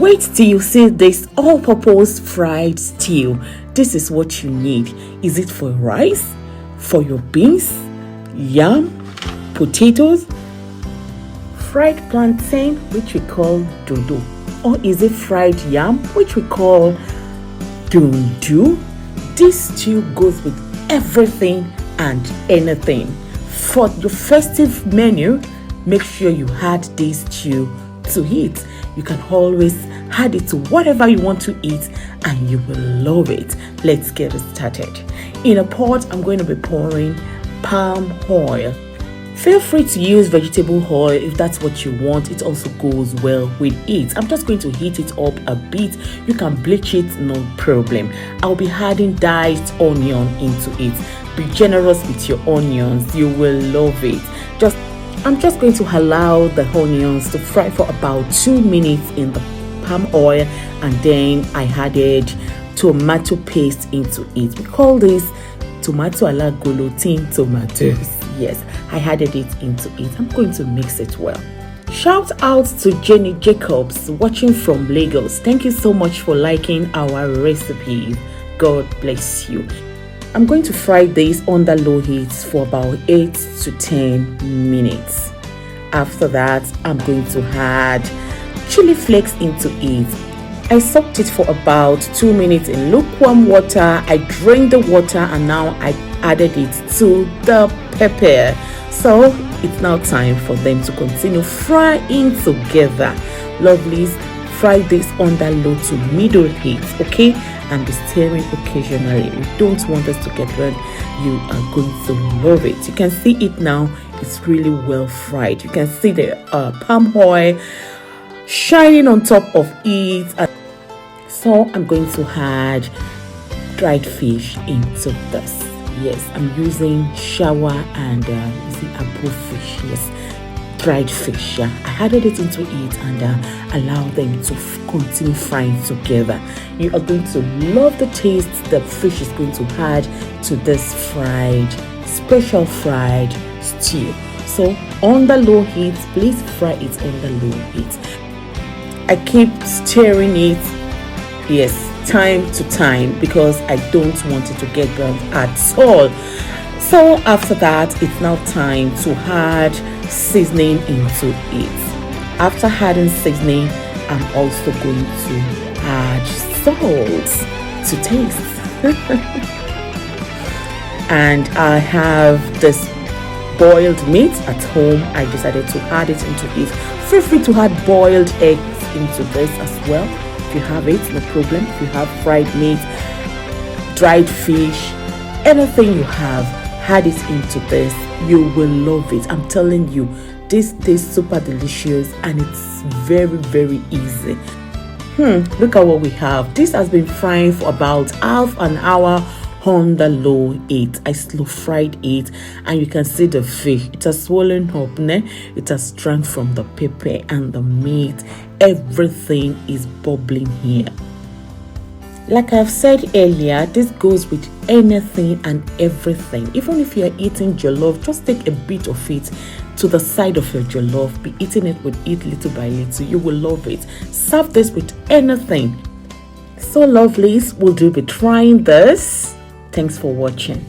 Wait till you see this all-purpose fried stew. This is what you need. Is it for rice, for your beans, yam, potatoes, fried plantain, which we call dodo, or is it fried yam, which we call dundu? This stew goes with everything and anything. For your festive menu, make sure you add this stew to eat. You can always add it to whatever you want to eat and you will love it. Let's get it started. In a pot, I'm going to be pouring palm oil. Feel free to use vegetable oil if that's what you want. It also goes well with it. I'm just going to heat it up a bit. You can bleach it, no problem. I'll be adding diced onion into it. Be generous with your onions. You will love it. I'm just going to allow the onions to fry for about 2 minutes in the palm oil, and then I added tomato paste into it. We call this tomato alla golotin tomatoes. Yes, I added it into it. I'm going to mix it well. Shout out to Jenny Jacobs watching from Lagos. Thank you so much for liking our recipes. God bless you. I'm going to fry this under low heat for about 8 to 10 minutes. After that, I'm going to add chili flakes into it. I soaked it for about 2 minutes in lukewarm water. I drained the water and now I added it to the pepper. So it's now time for them to continue frying together. Lovelies, fry this under low to middle heat, okay? And be stirring occasionally. You don't want us to get burnt. You are going to love it. You can see it now. It's really well fried. You can see the palm oil shining on top of it. So I'm going to add dried fish into this. Yes, I'm using shower and apple fish. Yes, dried fish. Yeah, I added it into it and allow them to continue frying together. You are going to love the taste the fish is going to add to this special fried stew. So on the low heat, please fry it on the low heat. I keep stirring it, yes, time to time, because I don't want it to get burnt at all. So after that, it's now time to add seasoning into it. After adding seasoning, I'm also going to add salt to taste. And I have this boiled meat at home. I decided to add it into it. Feel free to add boiled eggs into this as well. If you have it, no problem. If you have fried meat, dried fish, anything you have, add it into this. You will love it. I'm telling you, this tastes super delicious and it's very, very easy. Look at what we have. This has been frying for about half an hour on the low heat. I slow fried it and you can see the fish. It has swollen up, it has drank from the pepper and the meat. Everything is bubbling here. Like I've said earlier, this goes with anything and everything. Even if you're eating jollof, just take a bit of it to the side of your jollof. Be eating it with it little by little. You will love it. Serve this with anything. So lovelies, will you be trying this? Thanks for watching.